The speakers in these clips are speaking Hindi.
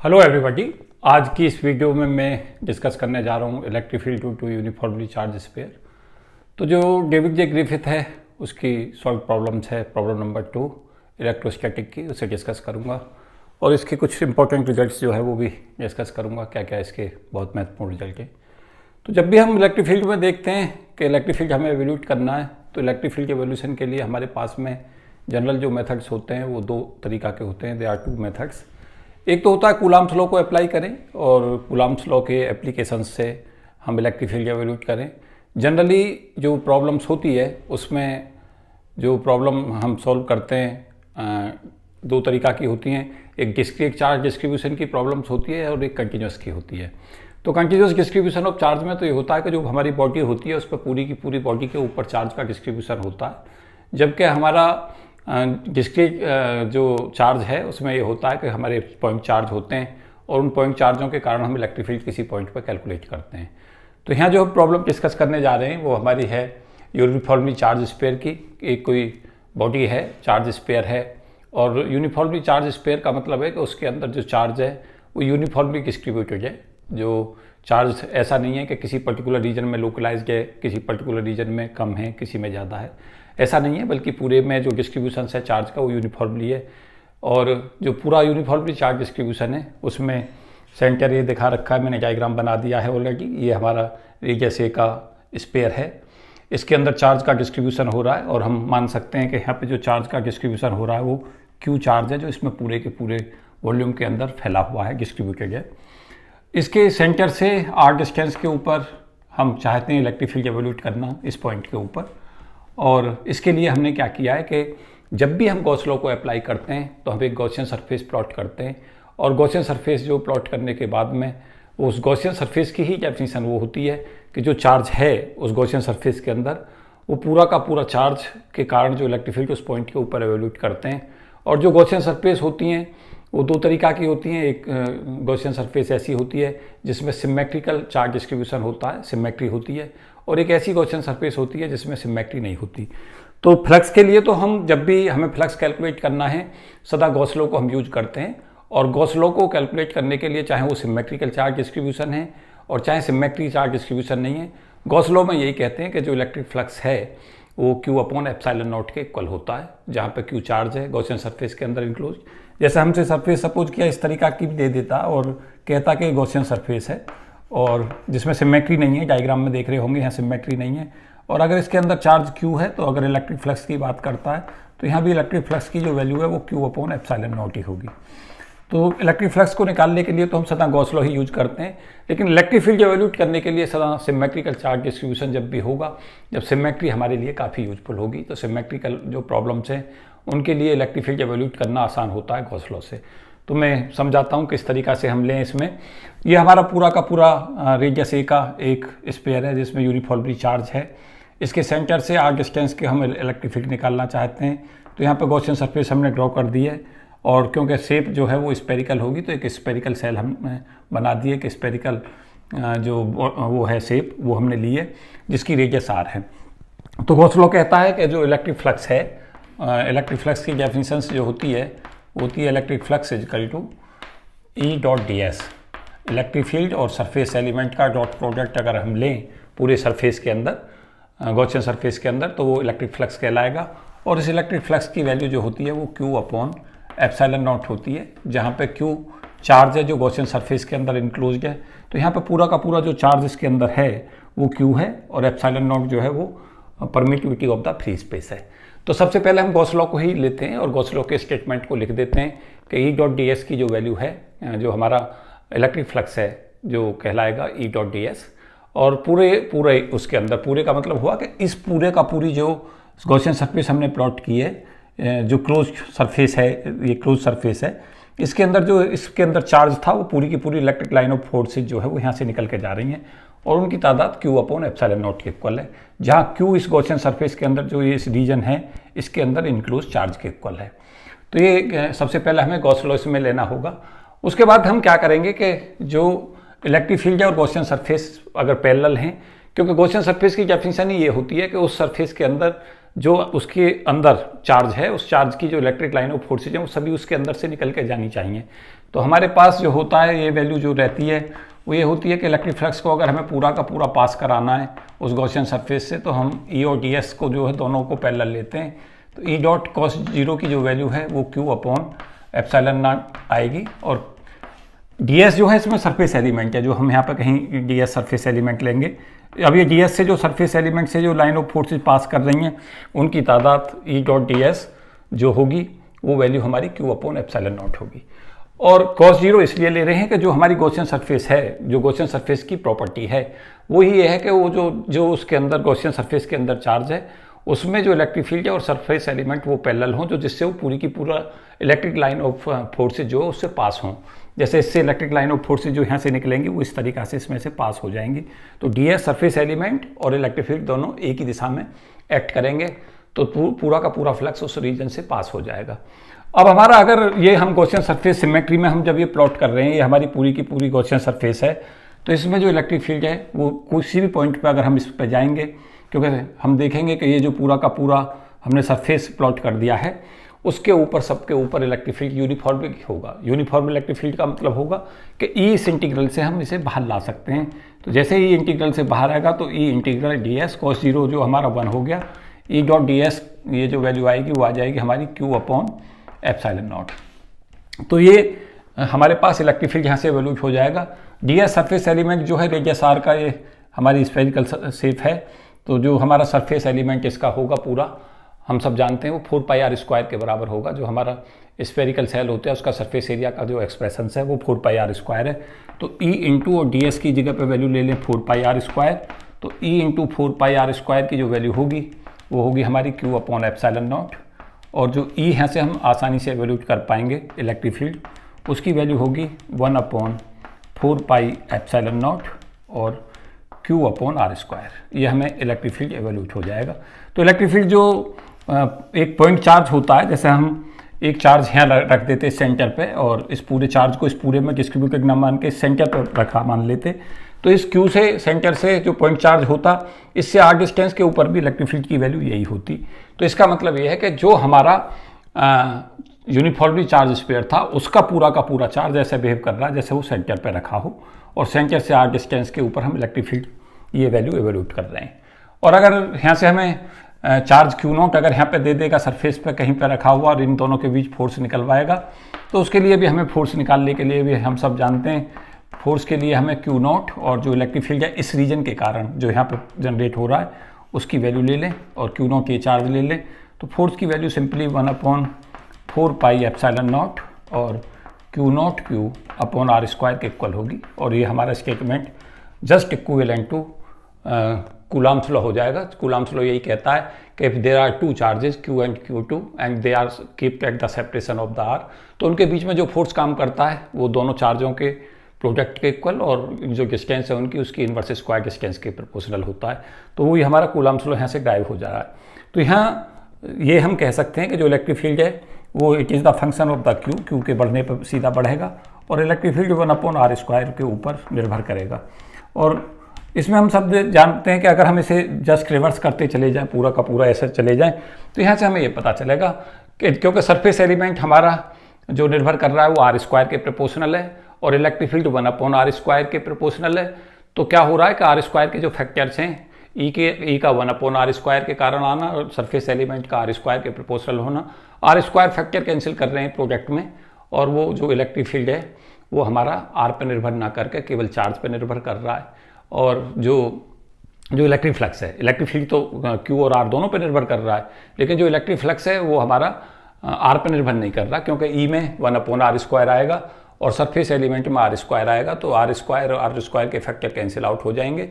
Hello everybody. आज की इस वीडियो में मैं डिस्कस करने जा रहा हूँ electric field due to uniformly charged sphere. तो जो डेविड जे ग्रिफिथ है उसकी सॉल्व प्रॉब्लम्स है, प्रॉब्लम नंबर 2 इलेक्ट्रोस्टैटिक की, उसे डिस्कस करूँगा और इसके कुछ इंपॉर्टेंट रिजल्ट्स जो है वो भी डिस्कस करूँगा, क्या क्या इसके बहुत महत्वपूर्ण रिजल्ट हैं। तो जब भी हम इलेक्ट्रिक फील्ड में देखते हैं कि इलेक्ट्रिक फील्ड हमें एवेल्यूट करना है, तो इलेक्ट्रिक फील्ड के एवेल्यूशन के लिए हमारे पास में जनरल जो मेथड्स होते हैं वो दो तरीका के होते हैं। They are 2 methods. एक तो होता है कूलम्ब्स लॉ को अप्लाई करें और कूलम्ब्स लॉ के एप्लीकेशंस से हम इलेक्ट्रिक फील्ड एवेल्यूट करें। जनरली जो प्रॉब्लम्स होती है उसमें जो प्रॉब्लम हम सॉल्व करते हैं दो तरीका की होती हैं। एक डिस्क्रीट चार्ज डिस्ट्रीब्यूशन की प्रॉब्लम्स होती है और एक कंटिन्यूस की होती है। तो कंटिन्यूस डिस्ट्रीब्यूशन ऑफ चार्ज में तो ये होता है कि जो हमारी बॉडी होती है उस पर पूरी की पूरी बॉडी के ऊपर चार्ज का डिस्ट्रीब्यूशन होता है, जबकि हमारा डिस्क्रीट जो चार्ज है उसमें ये होता है कि हमारे पॉइंट चार्ज होते हैं और उन पॉइंट चार्जों के कारण हम इलेक्ट्रिक फील्ड किसी पॉइंट पर कैलकुलेट करते हैं। तो यहाँ जो प्रॉब्लम डिस्कस करने जा रहे हैं वो हमारी है यूनिफॉर्मली चार्ज स्फीयर की। एक कोई बॉडी है, चार्ज स्फीयर है, और यूनिफॉर्मली चार्ज स्फीयर का मतलब है कि उसके अंदर जो चार्ज है वो यूनिफॉर्मली डिस्ट्रीब्यूटेड है। जो चार्ज ऐसा नहीं है कि किसी पर्टिकुलर रीजन में लोकलाइज्ड है, किसी पर्टिकुलर रीजन में कम है, किसी में ज़्यादा है, ऐसा नहीं है, बल्कि पूरे में जो डिस्ट्रीब्यूशन है चार्ज का वो यूनिफॉर्मली है। और जो पूरा यूनिफॉर्मली चार्ज डिस्ट्रीब्यूशन है उसमें सेंटर ये दिखा रखा है, मैंने डायग्राम बना दिया है ऑलरेडी। ये हमारा रेडियस ए का स्फीयर है, इसके अंदर चार्ज का डिस्ट्रीब्यूशन हो रहा है और हम मान सकते हैं कि यहाँ पे जो चार्ज का डिस्ट्रीब्यूशन हो रहा है वो क्यू चार्ज है, जो इसमें पूरे के पूरे वॉल्यूम के अंदर फैला हुआ है, डिस्ट्रीब्यूटेड है। इसके सेंटर से आर डिस्टेंस के ऊपर हम चाहते हैं इलेक्ट्रिक फील्ड एवेल्यूट करना, इस पॉइंट के ऊपर। और इसके लिए हमने क्या किया है कि जब भी हम गॉस लॉ को अप्लाई करते हैं तो हम एक गॉसियन सरफेस प्लॉट करते हैं, और गॉसियन सरफेस जो प्लॉट करने के बाद में उस गॉसियन सरफेस की ही डेफिनेशन वो होती है कि जो चार्ज है उस गॉसियन सरफेस के अंदर वो पूरा का पूरा चार्ज के कारण जो इलेक्ट्रिक फील्ड उस पॉइंट के ऊपर एवेल्यूट करते हैं। और जो गॉसियन सरफेस होती हैं वो दो तरीका की होती हैं। एक गॉसियन सरफेस ऐसी होती है जिसमें सिमेट्रिकल चार्ज डिस्ट्रीब्यूशन होता है, सिमेट्री होती है, और एक ऐसी गॉसियन सरफेस होती है जिसमें सिमेट्री नहीं होती। तो फ्लक्स के लिए तो हम जब भी हमें फ्लक्स कैलकुलेट करना है सदा गॉस लॉ को हम यूज करते हैं, और गॉस लॉ को कैलकुलेट करने के लिए चाहे वो सिमेट्रिकल चार्ज डिस्ट्रीब्यूशन है और चाहे सिमेट्री चार्ज डिस्ट्रीब्यूशन नहीं है, गॉस लॉ में यही कहते हैं कि जो इलेक्ट्रिक फ्लक्स है वो Q अपॉन एप्सिलॉन नॉट के इक्वल होता है, जहाँ पे Q चार्ज है गॉसियन सरफेस के अंदर इंक्लोज। जैसे हमसे सरफेस सपोज किया इस तरीका की दे देता और कहता कि गॉसियन सरफेस है और जिसमें सिमेट्री नहीं है, डायग्राम में देख रहे होंगे यहाँ सिमेट्री नहीं है, और अगर इसके अंदर चार्ज Q है तो अगर इलेक्ट्रिक फ्लक्स की बात करता है तो यहाँ भी इलेक्ट्रिक फ्लक्स की जो वैल्यू है वो Q अपॉन एप्सिलॉन नॉट ही होगी। तो इलेक्ट्रिक फ्लक्स को निकालने के लिए तो हम सदा गॉस लॉ ही यूज करते हैं, लेकिन इलेक्ट्रिक फील्ड एवेल्यूट करने के लिए सदा सिमेट्रिकल चार्ज डिस्ट्रीब्यूशन जब भी होगा, जब सिमेट्री हमारे लिए काफ़ी यूजफुल होगी, तो सिमेट्रिकल जो प्रॉब्लम्स हैं उनके लिए इलेक्ट्रिक फील्ड एवेल्यूट करना आसान होता है गॉस लॉ से। तो मैं समझाता हूँ किस तरीका से हम लें इसमें। ये हमारा पूरा का पूरा रेडियस ए का एक स्फीयर है जिसमें यूनिफॉर्मली चार्ज है। इसके सेंटर से आर डिस्टेंस के हम इलेक्ट्रिक फील्ड निकालना चाहते हैं, तो यहाँ पर गॉसियन सरफेस हमने ड्रॉ कर दी है, और क्योंकि शेप जो है वो स्पेरिकल होगी तो एक स्पेरिकल सेल हम बना दिए कि स्पेरिकल जो वो है शेप वो हमने ली है जिसकी रेडियस आर है। तो गॉस लॉ कहता है कि जो इलेक्ट्रिक फ्लक्स है, इलेक्ट्रिक फ्लक्स की डेफिनेशन जो होती है electric flux is equal to E dot D S. Electric field और सरफेस एलिमेंट का डॉट प्रोडक्ट अगर हम लें पूरे सरफेस के अंदर, गॉसियन सरफेस के अंदर, तो वो इलेक्ट्रिक फ्लक्स कहलाएगा। और इस इलेक्ट्रिक फ्लक्स की वैल्यू जो होती है वो Q अपॉन एप्सिलॉन नॉट होती है, जहाँ पे Q चार्ज है जो गॉसियन सरफेस के अंदर इंक्लोज्ड है। तो यहाँ पे पूरा का पूरा जो चार्ज इसके अंदर है वो Q है, और एप्सिलॉन नॉट जो है वो permittivity of the free space है। तो सबसे पहले हम गॉस लॉ को ही लेते हैं और गॉस लॉ के स्टेटमेंट को लिख देते हैं कि ई डॉट डी एस की जो वैल्यू है, जो हमारा इलेक्ट्रिक फ्लक्स है जो कहलाएगा ई डॉट डी एस, और पूरे उसके अंदर, पूरे का मतलब हुआ कि इस पूरे का पूरी जो गॉसियन सरफेस हमने प्लॉट की है, जो क्लोज सरफेस है, ये क्लोज सरफेस है, इसके अंदर चार्ज था वो पूरी की पूरी इलेक्ट्रिक लाइन ऑफ फोर्सेज जो है वो यहाँ से निकल के जा रही हैं, और उनकी तादाद Q अपॉन एप्सिलॉन नॉट के इक्वल है, जहाँ Q इस गॉसियन सरफेस के अंदर जो ये इस रीजन है इसके अंदर इंक्लोज चार्ज के इक्वल है। तो ये सबसे पहले हमें गॉस लॉ इसमें लेना होगा। उसके बाद हम क्या करेंगे कि जो इलेक्ट्रिक फील्ड है और गॉसियन सरफेस अगर पैरेलल हैं, क्योंकि गॉसियन सरफेस की डेफिनेशन ही ये होती है कि उस सरफेस के अंदर जो उसके अंदर चार्ज है, उस चार्ज की जो इलेक्ट्रिक लाइन ऑफ फोर्सेज है वो सभी उसके अंदर से निकल के जानी चाहिए। तो हमारे पास जो होता है ये वैल्यू जो रहती है वो ये होती है कि इलेक्ट्रिक फ्लक्स को अगर हमें पूरा का पूरा पास कराना है उस गॉसियन सरफेस से, तो हम ई और डी एस को जो है दोनों को पैरेलल लेते हैं। तो ई डॉट कॉस जीरो की जो वैल्यू है वो क्यू अपॉन एप्सिलॉन नॉट आएगी, और डी एस जो है इसमें सरफेस एलिमेंट है, जो हम यहाँ पे कहीं डी एस सरफेस एलिमेंट लेंगे। अब ये डी एस से जो सरफेस एलिमेंट से जो लाइन ऑफ फोर्सेज पास कर रही हैं उनकी तादाद ई डॉट डी एस जो होगी वो वैल्यू हमारी क्यू अपॉन एप्सिलॉन नॉट होगी। और कॉस जीरो इसलिए ले रहे हैं कि जो हमारी गॉसियन सरफेस है, जो गॉसियन सरफेस की प्रॉपर्टी है वो ही ये है कि वो जो उसके अंदर गॉसियन सरफेस के अंदर चार्ज है उसमें जो इलेक्ट्रिक फील्ड है और सरफेस एलिमेंट वो पैरेलल हों, जो जिससे वो पूरी की पूरा इलेक्ट्रिक लाइन ऑफ फोर्सेज जो है उससे पास हों। जैसे इससे इलेक्ट्रिक लाइन ऑफ फोर्सेज जो यहाँ से निकलेंगी वो इस तरीक़ा से इसमें से पास हो जाएंगी। तो डी एस सरफेस एलिमेंट और इलेक्ट्रिक फील्ड दोनों एक ही दिशा में एक्ट करेंगे, तो पूरा का पूरा फ्लक्स उस रीजन से पास हो जाएगा। अब हमारा अगर ये हम गॉसियन सरफेस सिमेट्री में हम जब ये प्लॉट कर रहे हैं, ये हमारी पूरी की पूरी गॉसियन सरफेस है, तो इसमें जो इलेक्ट्रिक फील्ड है वो किसी भी पॉइंट पे अगर हम इस पे जाएंगे, क्योंकि हम देखेंगे कि ये जो पूरा का पूरा हमने सरफेस प्लॉट कर दिया है उसके ऊपर सबके ऊपर इलेक्ट्रिक फील्ड यूनिफॉर्म होगा। यूनिफॉर्म इलेक्ट्रिक फील्ड का मतलब होगा कि ई इस इंटीग्रल से हम इसे बाहर ला सकते हैं। तो जैसे ही इंटीग्रल से बाहर आएगा तो E integral D S cos zero जो हमारा 1 हो गया, ई डॉट डी एस ये जो वैल्यू आएगी वो आ जाएगी हमारी क्यू अपॉन एप्सिलॉन नॉट। तो ये हमारे पास इलेक्ट्रिक फील्ड यहाँ से एवोल्यूट हो जाएगा। डी एस सरफेस एलिमेंट जो है रेडियस आर का, ये हमारी स्फेरिकल शेप है, तो जो हमारा सरफेस एलिमेंट इसका होगा पूरा हम सब जानते हैं वो 4 पाई आर स्क्वायर के बराबर होगा। जो हमारा स्फेरिकल सेल होता है उसका सरफेस एरिया का जो एक्सप्रेशन है वो 4 पाई आर स्क्वायर है। तो ई इंटू और डी एस की जगह पे वैल्यू ले लें 4 पाई आर स्क्वायर, तो E into 4 pi R square की जो वैल्यू होगी वो होगी हमारी क्यू अपॉन एप्सिलॉन नॉट, और जो ई यहाँ से हम आसानी से एवोल्यूट कर पाएंगे इलेक्ट्रिक फील्ड उसकी वैल्यू होगी 1 अपॉन 4 पाई एप्सिलॉन नॉट और क्यू अपॉन आर स्क्वायर। ये हमें इलेक्ट्रिक फील्ड एवोल्यूट हो जाएगा। तो इलेक्ट्रिक फील्ड जो एक पॉइंट चार्ज होता है, जैसे हम एक चार्ज यहाँ रख देते सेंटर पे और इस पूरे चार्ज को इस पूरे में डिस्ट्रीब्यूटेड ना मान के सेंटर पर रखा मान लेते, तो इस क्यू से सेंटर से जो पॉइंट चार्ज होता इससे आर डिस्टेंस के ऊपर भी इलेक्ट्रिक फील्ड की वैल्यू यही होती। तो इसका मतलब ये है कि जो हमारा यूनिफॉर्मली चार्ज स्फीयर था उसका पूरा का पूरा चार्ज ऐसे बिहेव कर रहा है जैसे वो सेंटर पर रखा हो, और सेंटर से आर डिस्टेंस के ऊपर हम इलेक्ट्रिक फील्ड ये वैल्यू एवोल्यूट कर रहे हैं। और अगर यहाँ से हमें चार्ज क्यू नॉट अगर यहाँ पे दे देगा सरफेस पे कहीं पे रखा हुआ और इन दोनों के बीच फोर्स निकलवाएगा, तो उसके लिए भी हमें फोर्स निकालने के लिए भी हम सब जानते हैं फोर्स के लिए हमें क्यू नॉट और जो इलेक्ट्रिक फील्ड है इस रीजन के कारण जो यहाँ पे जनरेट हो रहा है उसकी वैल्यू ले लें और क्यू नॉट ये चार्ज ले लें। तो फोर्स की value simply 1 upon 4 pi epsilon naught और Q naught Q upon R square के इक्वल होगी, और ये हमारा statement just equivalent to Coulomb's law हो जाएगा। कूलम्ब्स लॉ यही कहता है कि if there are 2 charges Q and Q2 and they are keeped at the separation of the R, तो उनके बीच में जो फोर्स काम करता है वो दोनों चार्जों के प्रोडक्ट के इक्वल और जो डिस्टेंस है उनकी उसकी इन्वर्स स्क्वायर डिस्टेंस के प्रोपोर्शनल होता है। तो वही हमारा कूलम्ब्स लॉ यहाँ से ड्राइव हो जा रहा है। तो यहाँ ये हम कह सकते हैं कि जो इलेक्ट्रिक फील्ड है वो it is the function of the Q के बढ़ने पर सीधा बढ़ेगा, और electric field 1 upon R square के ऊपर निर्भर करेगा। और इसमें हम सब जानते हैं कि अगर हम इसे जस्ट रिवर्स करते चले जाएं, पूरा का पूरा ऐसे चले जाएं, तो यहाँ से हमें ये पता चलेगा कि क्योंकि सरफेस एलिमेंट हमारा जो निर्भर कर रहा है वो आर स्क्वायर के प्रोपोर्शनल है और electric field 1 upon R square के प्रोपोर्शनल है, तो क्या हो रहा है कि आर स्क्वायर के जो फैक्टर्स हैं ई का 1 अपॉन आर स्क्वायर के कारण आना और सरफेस एलिमेंट का आर स्क्वायर के प्रोपोर्शनल होना, आर स्क्वायर फैक्टर कैंसिल कर रहे हैं प्रोडक्ट में, और वो जो इलेक्ट्रिक फील्ड है वो हमारा आर पर निर्भर ना करके केवल चार्ज पर निर्भर कर रहा है। और जो इलेक्ट्रिक फ्लक्स है, इलेक्ट्रिक फील्ड तो क्यू और आर दोनों पर निर्भर कर रहा है, लेकिन जो इलेक्ट्रिक फ्लक्स है वो हमारा आर पर निर्भर नहीं कर रहा, क्योंकि ई में 1 अपॉन आर स्क्वायर आएगा और सरफेस एलिमेंट में आर स्क्वायर आएगा, तो आर स्क्वायर और आर स्क्वायर के फैक्टर कैंसिल आउट हो जाएंगे।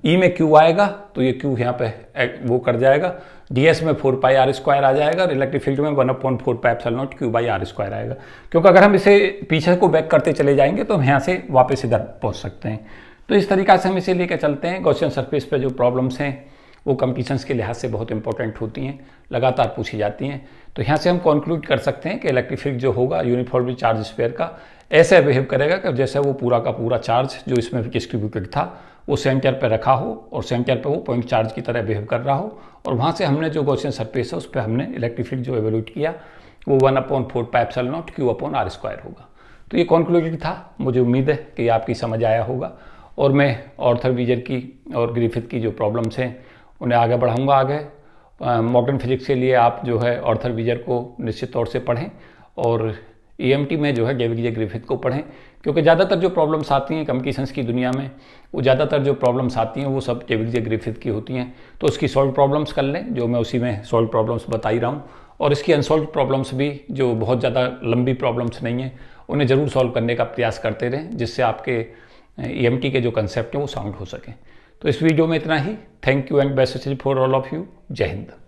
ई में क्यू आएगा तो ये क्यू यहाँ पे वो कर जाएगा, ds में 4 पाई आर स्क्वायर आ जाएगा और इलेक्ट्रिक फील्ड में 1 upon 4 pi epsilon naught Q by R square आएगा। क्योंकि अगर हम इसे पीछे को बैक करते चले जाएंगे तो हम यहाँ से वापस इधर पहुँच सकते हैं। तो इस तरीक़ा से हम इसे लेकर चलते हैं। गॉसियन सरफेस पे जो प्रॉब्लम्स हैं वो कंपटीशंस के लिहाज से बहुत इंपॉर्टेंट होती हैं, लगातार पूछी जाती हैं। तो यहाँ से हम कंक्लूड कर सकते हैं कि इलेक्ट्रिक फील्ड जो होगा यूनिफॉर्मली चार्ज स्फीयर का ऐसे बिहेव करेगा कि जैसे वो पूरा का पूरा चार्ज जो इसमें डिस्ट्रीब्यूटेड था वो सेंटर पर रखा हो और सेंटर पर वो पॉइंट चार्ज की तरह बिहेव कर रहा हो, और वहाँ से हमने जो गॉसियन सरफेस है उस पर हमने इलेक्ट्रिक फील्ड जो एवेल्यूट किया वो 1/4πε0 Q/r² होगा। तो ये कॉन्क्लूजन था। मुझे उम्मीद है कि आपकी समझ आया होगा, और मैं ऑर्थर वीजर की और ग्रिफिथ की जो प्रॉब्लम्स हैं उन्हें आगे बढ़ाऊंगा। आगे मॉडर्न फिजिक्स के लिए आप जो है ऑर्थर वीजर को निश्चित तौर से पढ़ें, और EMT में जो है डेविड जे ग्रिफिथ को पढ़ें, क्योंकि ज़्यादातर जो प्रॉब्लम्स आती हैं कम्युनिकेशंस की दुनिया में, वो ज़्यादातर जो प्रॉब्लम्स आती हैं वो सब डेविड जे ग्रिफिथ की होती हैं। तो उसकी सॉल्व प्रॉब्लम्स कर लें, जो मैं उसी में सॉल्व प्रॉब्लम्स बता ही रहा हूँ, और इसकी अनसॉल्व प्रॉब्लम्स भी जो बहुत ज़्यादा लंबी प्रॉब्लम्स नहीं हैं उन्हें ज़रूर सॉल्व करने का प्रयास करते रहें, जिससे आपके EMT के जो कंसेप्ट हैं वो साउंड हो सकें। तो इस वीडियो में इतना ही। Thank you and best wishes for all of you. जय हिंद।